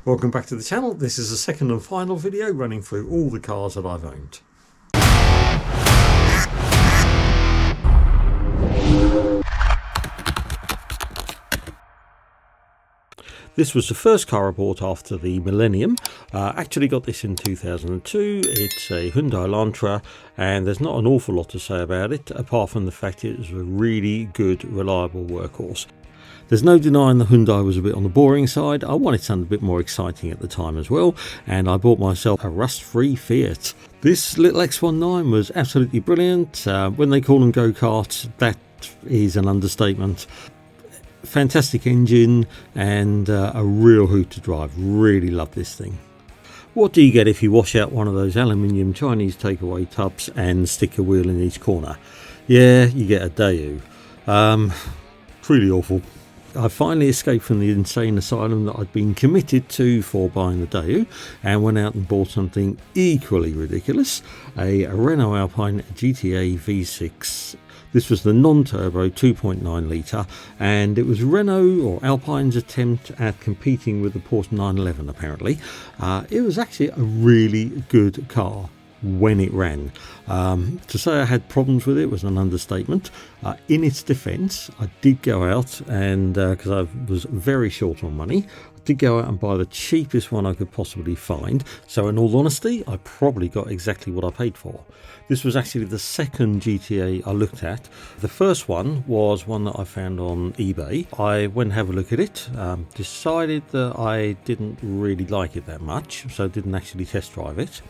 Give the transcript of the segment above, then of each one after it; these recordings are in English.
Welcome back to the channel. This is the second and final video running through all the cars that I've owned. This was the first car I bought after the millennium. Actually got this in 2002. It's a Hyundai Elantra, and there's not an awful lot to say about it apart from the fact it was a really good, reliable workhorse. There's no denying the Hyundai was a bit on the boring side. I wanted something a bit more exciting at the time as well, and I bought myself a rust-free Fiat. This little X19 was absolutely brilliant. When they call them go-karts, that is an understatement. Fantastic engine and a real hoot to drive. Really love this thing. What do you get if you wash out one of those aluminium Chinese takeaway tubs and stick a wheel in each corner? Yeah, you get a Daewoo. It's really awful. I finally escaped from the insane asylum that I'd been committed to for buying the Daewoo and went out and bought something equally ridiculous, a Renault Alpine GTA V6. This was the non-turbo 2.9 litre, and it was Renault or Alpine's attempt at competing with the Porsche 911 apparently. It was actually a really good car when it ran. To say I had problems with it was an understatement. In its defence, I did go out and, because I was very short on money, I did go out and buy the cheapest one I could possibly find. So in all honesty, I probably got exactly what I paid for. This was actually the second GTA I looked at. The first one was one that I found on eBay. I went and have a look at it, decided that I didn't really like it that much, so didn't actually test drive it.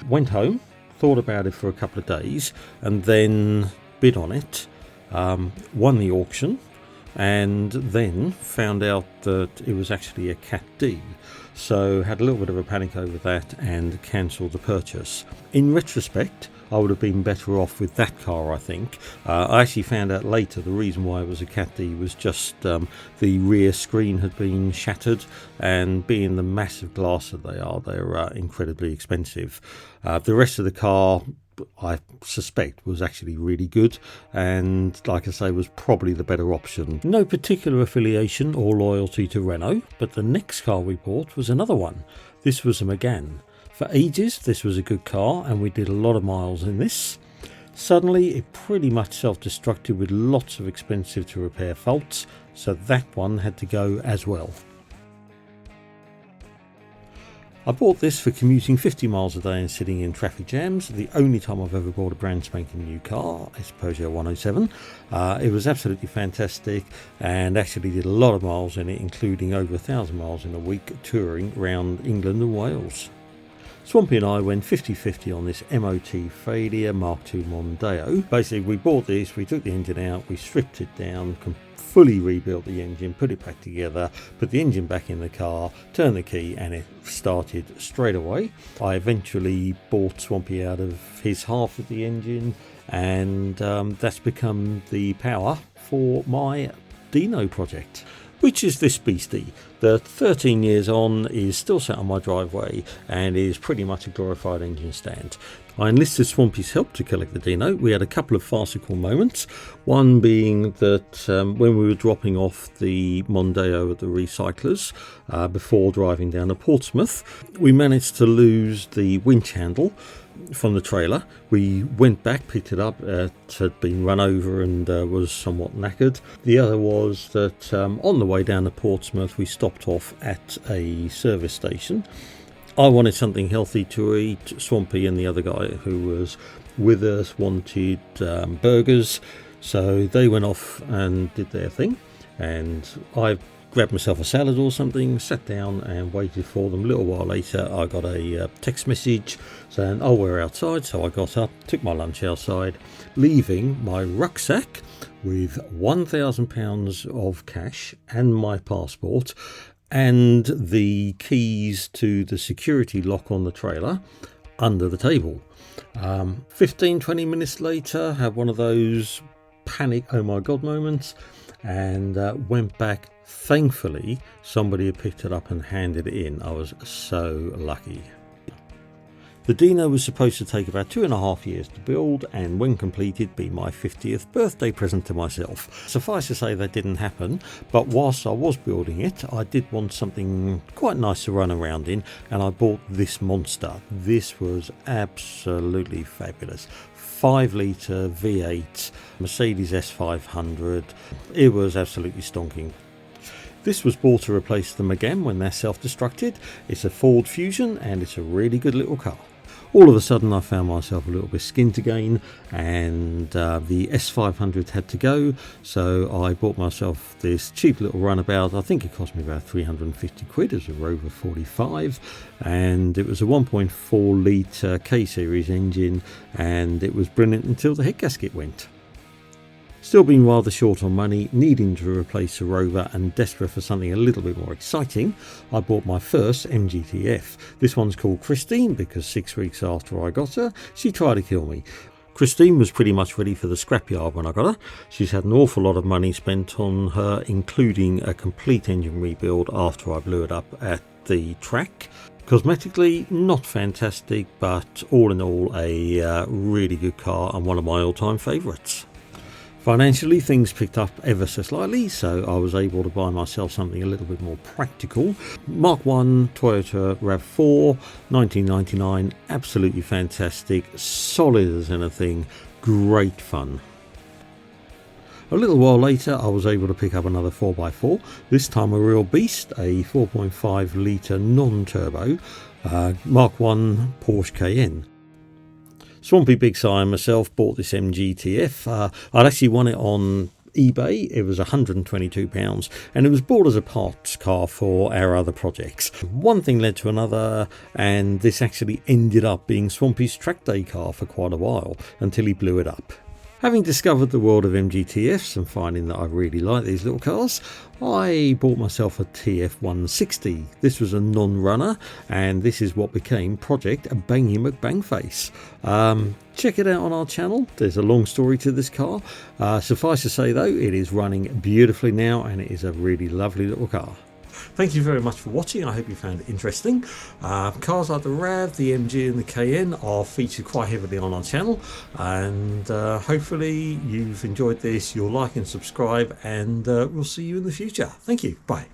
Went home, thought about it for a couple of days, and then bid on it, won the auction, and then found out that it was actually a Cat D. So had a little bit of a panic over that and cancelled the purchase. In retrospect, I would have been better off with that car, I think. I actually found out later the reason why it was a Cat D was just the rear screen had been shattered, and being the massive glass that they're incredibly expensive. The rest of the car, I suspect, was actually really good, and like I say, was probably the better option. No particular affiliation or loyalty to Renault, but the next car we bought was another one. This was a Megane. For ages this was a good car and we did a lot of miles in this. Suddenly it pretty much self-destructed with lots of expensive to repair faults, so that one had to go as well. I bought this for commuting 50 miles a day and sitting in traffic jams. The only time I've ever bought a brand spanking new car is Peugeot 107. It was absolutely fantastic and actually did a lot of miles in it, including over 1,000 miles in a week touring around England and Wales. Swampy and I went 50-50 on this MOT failure Mark II Mondeo. Basically we bought this, we took the engine out, we stripped it down, fully rebuilt the engine, put it back together, put the engine back in the car, turned the key, and it started straight away. I eventually bought Swampy out of his half of the engine, and that's become the power for my Dino project, which is this beastie that 13 years on is still sat on my driveway and is pretty much a glorified engine stand. I enlisted Swampy's help to collect the Dino. We had a couple of farcical moments, one being that when we were dropping off the Mondeo at the recyclers before driving down to Portsmouth, we managed to lose the winch handle from the trailer. We went back, picked it up, it had been run over and was somewhat knackered. The other was that on the way down to Portsmouth we stopped off at a service station. I wanted something healthy to eat. Swampy and the other guy who was with us wanted burgers, so they went off and did their thing, and I grabbed myself a salad or something, sat down and waited for them. A little while later I got a text message saying, oh, we're outside. So I got up, took my lunch outside, leaving my rucksack with £1,000 of cash and my passport and the keys to the security lock on the trailer under the table. 15-20 minutes later, had one of those panic oh my god moments, and went back. Thankfully somebody had picked it up and handed it in. I was so lucky. The Dino was supposed to take about 2.5 years to build, and when completed be my 50th birthday present to myself. Suffice to say that didn't happen, but whilst I was building it, I did want something quite nice to run around in, and I bought this monster. This was absolutely fabulous. 5-litre V8 Mercedes S500. It was absolutely stonking. This was bought to replace the Megane when they're self-destructed. It's a Ford Fusion and it's a really good little car. All of a sudden I found myself a little bit skint again, and the S500 had to go, so I bought myself this cheap little runabout. I think it cost me about 350 quid as a Rover 45, and it was a 1.4 litre K-series engine, and it was brilliant until the head gasket went. Still being rather short on money, needing to replace a Rover and desperate for something a little bit more exciting, I bought my first MGTF. This one's called Christine because 6 weeks after I got her, she tried to kill me. Christine was pretty much ready for the scrapyard when I got her. She's had an awful lot of money spent on her, including a complete engine rebuild after I blew it up at the track. Cosmetically, not fantastic, but all in all a really good car and one of my all-time favourites. Financially, things picked up ever so slightly, so I was able to buy myself something a little bit more practical. Mark 1 Toyota RAV4, 1999, absolutely fantastic, solid as anything, great fun. A little while later I was able to pick up another 4x4, this time a real beast, a 4.5 litre non-turbo Mark 1 Porsche Cayenne. Swampy Big Si and myself bought this MGTF. I'd actually won it on eBay. It was £122 and it was bought as a parts car for our other projects. One thing led to another, and this actually ended up being Swampy's track day car for quite a while until he blew it up. Having discovered the world of MGTFs and finding that I really like these little cars, I bought myself a TF160. This was a non-runner, and this is what became Project Bangy McBangface. Check it out on our channel. There's a long story to this car. Suffice to say though, it is running beautifully now and it is a really lovely little car. Thank you very much for watching. I hope you found it interesting. Cars like the RAV, the MG and the Cayenne are featured quite heavily on our channel, and hopefully you've enjoyed this. You'll like and subscribe, and we'll see you in the future. Thank you. Bye.